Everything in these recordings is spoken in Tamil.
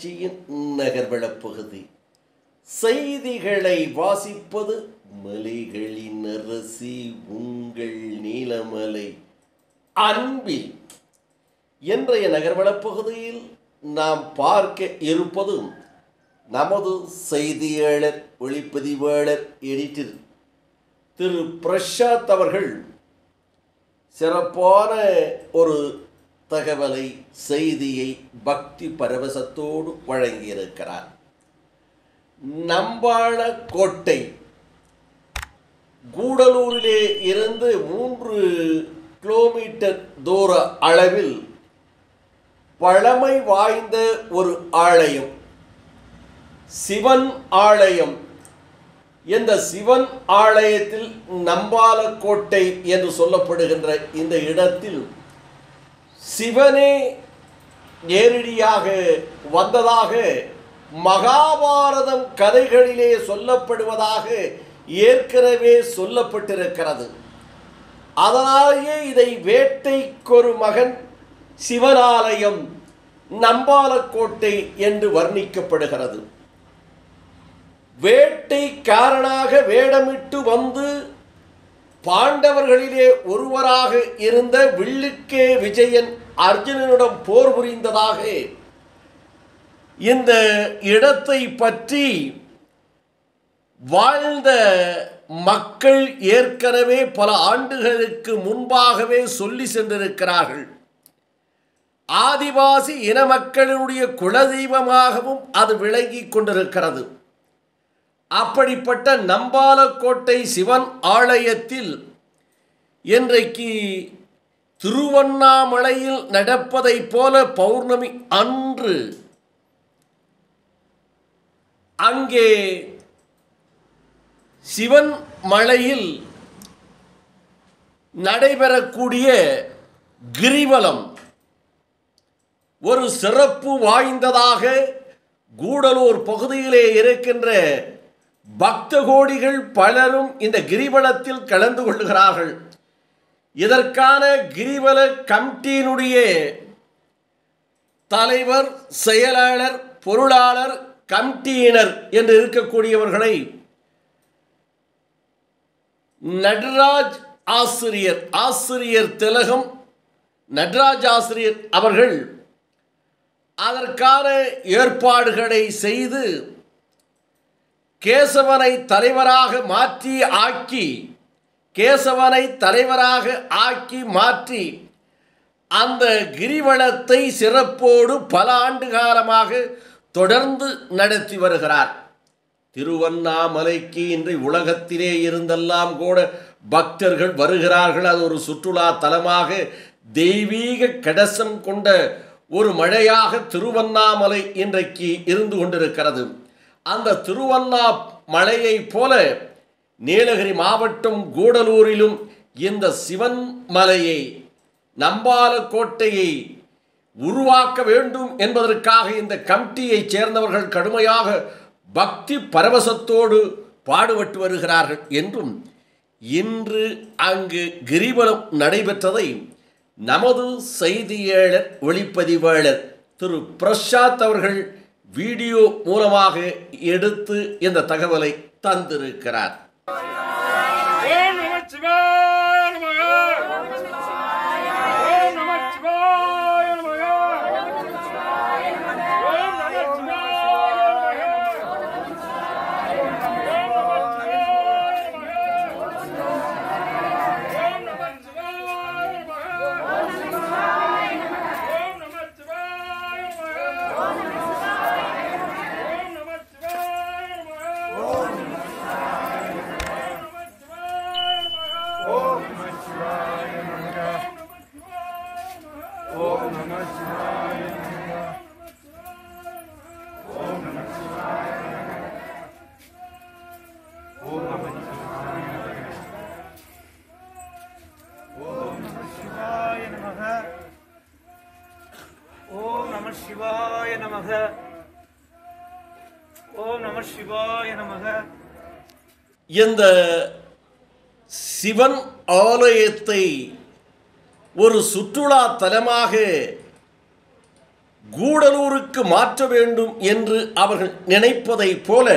நிகழ்ச்சியின் நகர்வளப் பகுதி. செய்திகளை வாசிப்பது மலைகளின் அரசி உங்கள் நீலமலை அன்பில். இன்றைய நகர்வளப் பகுதியில் நாம் பார்க்க இருப்பது நமது செய்தியாளர் ஒளிப்பதிவாளர் எடிட்டர் திரு பிரசாத் அவர்கள் சிறப்பான ஒரு தகவலை செய்தியை பக்தி பரவசத்தோடு வழங்கியிருக்கிறார். நம்பாலக்கோட்டை கூடலூரிலே இருந்து 3 கிலோமீட்டர் தூர அளவில் பழமை வாய்ந்த ஒரு ஆலயம், சிவன் ஆலயம். இந்த சிவன் ஆலயத்தில் நம்பாலக்கோட்டை என்று சொல்லப்படுகின்ற இந்த இடத்தில் சிவனே நேரடியாக வந்ததாக மகாபாரதம் கதைகளிலே சொல்லப்படுவதாக ஏற்கனவே சொல்லப்பட்டிருக்கிறது. அதனாலேயே இதை வேட்டைக்கொரு மகன் சிவனாலயம் நம்பாலக்கோட்டை என்று வர்ணிக்கப்படுகிறது. வேட்டைக்காரனாக வேடமிட்டு வந்து பாண்டவர்களிலே ஒருவராக இருந்த வில்லுக்கே விஜயன் அர்ஜுனனிடம் போர் புரிந்ததாக இந்த இடத்தை பற்றி வாழ்ந்த மக்கள் ஏற்கனவே பல ஆண்டுகளுக்கு முன்பாகவே சொல்லி சென்றிருக்கிறார்கள். ஆதிவாசி இன மக்களினுடைய குலதெய்வமாகவும் அது விளங்கி கொண்டிருக்கிறது. அப்படிப்பட்ட நம்பாலக்கோட்டை சிவன் ஆலயத்தில் இன்றைக்கு திருவண்ணாமலையில் நடப்பதைப் போல பௌர்ணமி அன்று அங்கே சிவன் மலையில் நடைபெறக்கூடிய கிரிவலம் ஒரு சிறப்பு வாய்ந்ததாக கூடலூர் பகுதியிலே இருக்கின்ற பக்த கோடிகள் பலரும் இந்த கிரிவலத்தில் கலந்து கொள்ளுகிறார்கள். இதற்கான கிரிவல கமிட்டியினுடைய தலைவர், செயலாளர், பொருளாளர், கமிட்டியினர் என்று இருக்கக்கூடியவர்களை நடராஜ் ஆசிரியர் திலகம் நடராஜ் ஆசிரியர் அவர்கள் அதற்கான ஏற்பாடுகளை செய்து கேசவனை தலைவராக மாற்றி அந்த கிரிவலத்தை சிறப்போடு பல ஆண்டு காலமாக தொடர்ந்து நடத்தி வருகிறார். திருவண்ணாமலைக்கு இன்று உலகத்திலே இருந்தெல்லாம் கூட பக்தர்கள் வருகிறார்கள். அது ஒரு சுற்றுலா தலமாக தெய்வீக கடசம் கொண்ட ஒரு மழையாக திருவண்ணாமலை இன்றைக்கு இருந்து கொண்டிருக்கிறது. அந்த திருவண்ணாமலையை போல நீலகிரி மாவட்டம் கூடலூரிலும் இந்த சிவன் மலையை நம்பாலக்கோட்டையை உருவாக்க வேண்டும் என்பதற்காக இந்த கமிட்டியை சேர்ந்தவர்கள் கடுமையாக பக்தி பரவசத்தோடு பாடுபட்டு வருகிறார்கள் என்றும் இன்று அங்கு கிரிவலம் நடைபெற்றதை நமது செய்தியாளர் ஒளிப்பதிவாளர் திரு பிரசாத் அவர்கள் வீடியோ மூலமாக எடுத்து இந்த தகவலை தந்திருக்கிறார். சிவாய நமக. ஓம் நம சிவாய நமக. இந்த சிவன் ஆலயத்தை ஒரு சுற்றுலா தலமாக கூடலூருக்கு மாற்ற வேண்டும் என்று அவர்கள் நினைப்பதைப் போல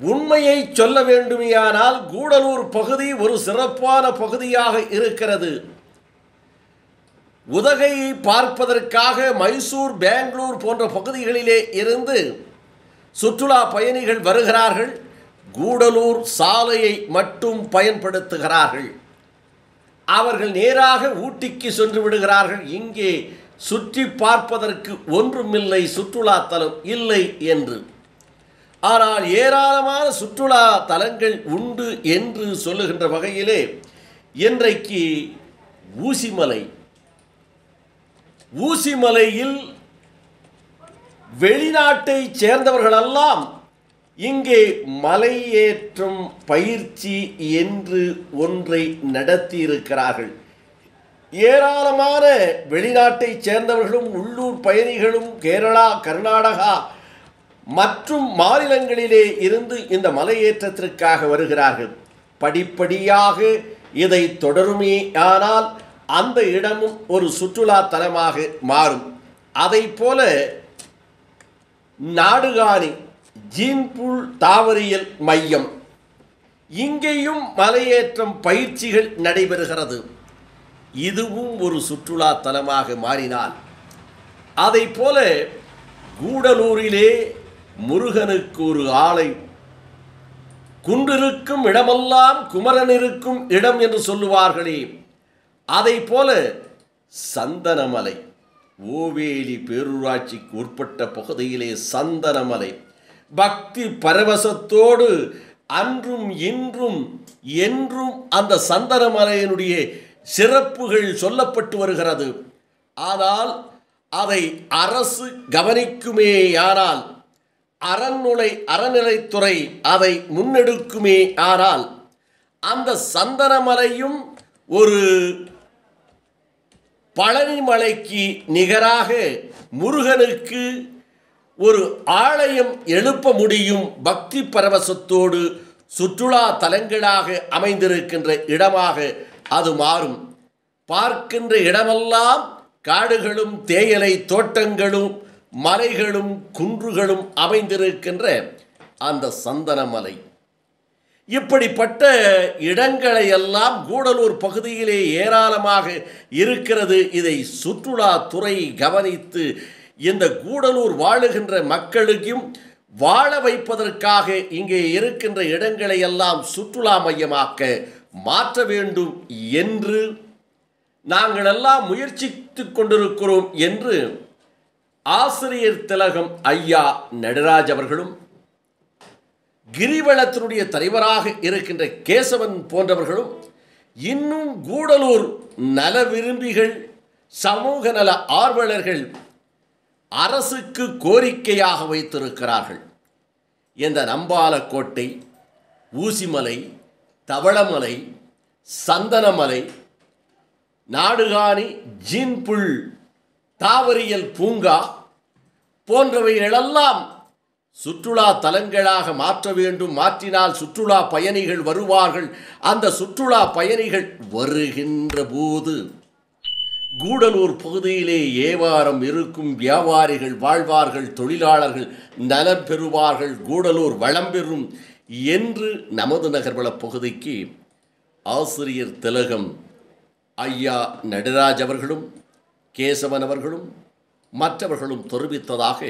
உண்மையை சொல்ல வேண்டுமையானால் கூடலூர் பகுதி ஒரு சிறப்பான பகுதியாக இருக்கிறது. உதகையை பார்ப்பதற்காக மைசூர், பெங்களூர் போன்ற பகுதிகளிலே இருந்து சுற்றுலா பயணிகள் வருகிறார்கள். கூடலூர் சாலையை மட்டும் பயன்படுத்துகிறார்கள். அவர்கள் நேராக ஊட்டிக்கு சென்று விடுகிறார்கள். இங்கே சுற்றி பார்ப்பதற்கு ஒன்றுமில்லை, சுற்றுலா தலம் இல்லை என்று. ஆனால் ஏராளமான சுற்றுலா தலங்கள் உண்டு என்று சொல்லுகின்ற வகையிலே இன்றைக்கு ஊசிமலையில் வெளிநாட்டை சேர்ந்தவர்களெல்லாம் இங்கே மலையேற்றம் பயிற்சி என்று ஒன்றை நடத்தியிருக்கிறார்கள். ஏராளமான வெளிநாட்டை சேர்ந்தவர்களும் உள்ளூர் பயணிகளும் கேரளா, கர்நாடகா மற்றும் மாநிலங்களிலே இருந்து இந்த மலையேற்றத்திற்காக வருகிறார்கள். படிப்படியாக இதை தொடருமே ஆனால் அந்த இடமும் ஒரு சுற்றுலா தலமாக மாறும். அதை போல நாடுகாணி ஜீன்புல் தாவரியல் மையம், இங்கேயும் மலையேற்றம் பயிற்சிகள் நடைபெறுகிறது. இதுவும் ஒரு சுற்றுலா தலமாக மாறினால், அதை போல கூடலூரிலே முருகனுக்கு ஒரு ஆலை, குன்றிருக்கும் இடமெல்லாம் குமரன் இருக்கும் இடம் என்று சொல்லுவார்களே, அதை போல சந்தனமலை, ஓவேலி பேரூராட்சிக்கு உட்பட்ட பகுதியிலே சந்தனமலை பக்தி பரவசத்தோடு அன்றும் இன்றும் என்றும் அந்த சந்தனமலையினுடைய சிறப்புகள் சொல்லப்பட்டு வருகிறது. ஆனால் அதை அரசு கவனிக்குமேயானால், அறநிலைத்துறை அதை முன்னெடுக்குமே ஆனால், அந்த சந்தனமலையும் ஒரு பழனிமலைக்கு நிகராக முருகனுக்கு ஒரு ஆலயம் எழுப்ப முடியும். பக்தி பரவசத்தோடு சுற்றுலா தலங்களாக அமைந்திருக்கின்ற இடமாக அது மாறும். பார்க்கின்ற இடமெல்லாம் காடுகளும் தேயிலை தோட்டங்களும் மலைகளும் குன்றுகளும் அமைந்திருக்கின்ற அந்த சந்தனமலை, இப்படிப்பட்ட இடங்களை எல்லாம் கூடலூர் பகுதியிலே ஏராளமாக இருக்கிறது. இதை சுற்றுலாத்துறை கவனித்து இந்த கூடலூர் வாழுகின்ற மக்களுக்கும் வாழ வைப்பதற்காக இங்கே இருக்கின்ற இடங்களை எல்லாம் சுற்றுலா மையமாக்க மாற்ற வேண்டும் என்று நாங்கள் எல்லாம் முயற்சித்து கொண்டிருக்கிறோம் என்று ஆசிரியர் திலகம் ஐயா நடராஜ் அவர்களும், கிரிவலத்தினுடைய தலைவராக இருக்கின்ற கேசவன் போன்றவர்களும், இன்னும் கூடலூர் நல விரும்பிகள், சமூக நல ஆர்வலர்கள் அரசுக்கு கோரிக்கையாக வைத்திருக்கிறார்கள். இந்த நம்பாலக்கோட்டை, ஊசிமலை, தவளமலை, சந்தனமலை, நாடுகாணி ஜீன்புல் தாவரியல் பூங்கா போன்றவைகளெல்லாம் சுற்றுலா தலங்களாக மாற்ற வேண்டும். மாற்றினால் சுற்றுலா பயணிகள் வருவார்கள். அந்த சுற்றுலா பயணிகள் வருகின்ற போது கூடலூர் பகுதியிலே ஏவாரம் இருக்கும், வியாபாரிகள் வாழ்வார்கள், தொழிலாளர்கள் நலம் பெறுவார்கள், கூடலூர் வளம் பெறும் என்று நமது நகர்வள பகுதிக்கு ஆசிரியர் திலகம் ஐயா நடராஜ் அவர்களும் கேசவன் அவர்களும் மற்றவர்களும் தெரிவித்ததாக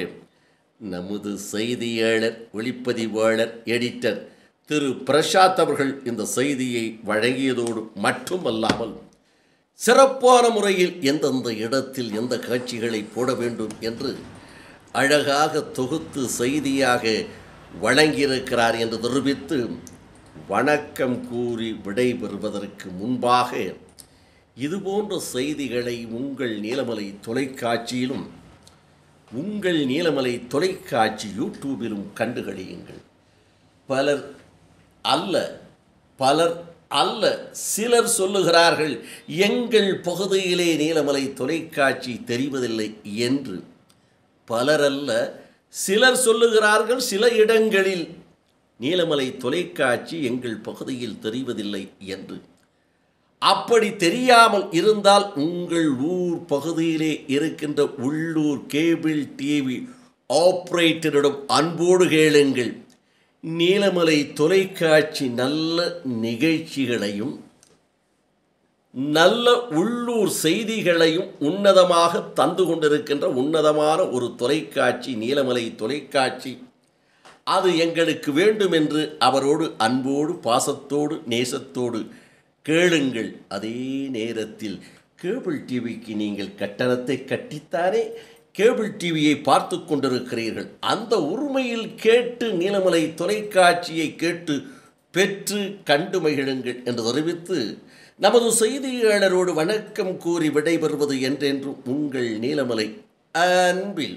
நமது செய்தியாளர், ஒளிப்பதிவாளர், எடிட்டர் திரு பிரசாத் அவர்கள் இந்த செய்தியை வழங்கியதோடு மட்டுமல்லாமல் சிறப்பான முறையில் எந்தெந்த இடத்தில் எந்த காட்சிகளை போட வேண்டும் என்று அழகாக தொகுத்து செய்தியாக வழங்கியிருக்கிறார் என்று தெரிவித்து வணக்கம் கூறி விடைபெறுவதற்கு முன்பாக இதுபோன்ற செய்திகளை உங்கள் நீலமலை தொலைக்காட்சியிலும் உங்கள் நீலமலை தொலைக்காட்சி யூடியூபிலும் கண்டுகளியுங்கள். பலர் அல்ல சிலர் சொல்லுகிறார்கள் எங்கள் பகுதியிலே நீலமலை தொலைக்காட்சி தெரிவதில்லை என்று. பலரல்ல சிலர் சொல்லுகிறார்கள் சில இடங்களில் நீலமலை தொலைக்காட்சி எங்கள் பகுதியில் தெரிவதில்லை என்று. அப்படி தெரியாமல் இருந்தால் உங்கள் ஊர் பகுதியிலே இருக்கின்ற உள்ளூர் கேபிள் டிவி ஆப்ரேட்டரிடம் அன்போடு கேளுங்கள். நீலமலை தொலைக்காட்சி நல்ல நிகழ்ச்சிகளையும் நல்ல உள்ளூர் செய்திகளையும் உன்னதமாக தந்து கொண்டிருக்கின்ற உன்னதமான ஒரு தொலைக்காட்சி நீலமலை தொலைக்காட்சி. அது எங்களுக்கு வேண்டும் என்று அவரோடு அன்போடு பாசத்தோடு நேசத்தோடு கேளுங்கள். அதே நேரத்தில் கேபிள் டிவிக்கு நீங்கள் கட்டணத்தை கட்டித்தானே கேபிள் டிவியை பார்த்து கொண்டிருக்கிறீர்கள். அந்த உரிமையில் கேட்டு நீலமலை தொலைக்காட்சியை கேட்டு பெற்று கண்டு மகிழுங்கள் என்று தெரிவித்து நமது செய்தியாளரோடு வணக்கம் கூறி விடைபெறுவது என்றென்று உங்கள் நீலமலை அன்பில்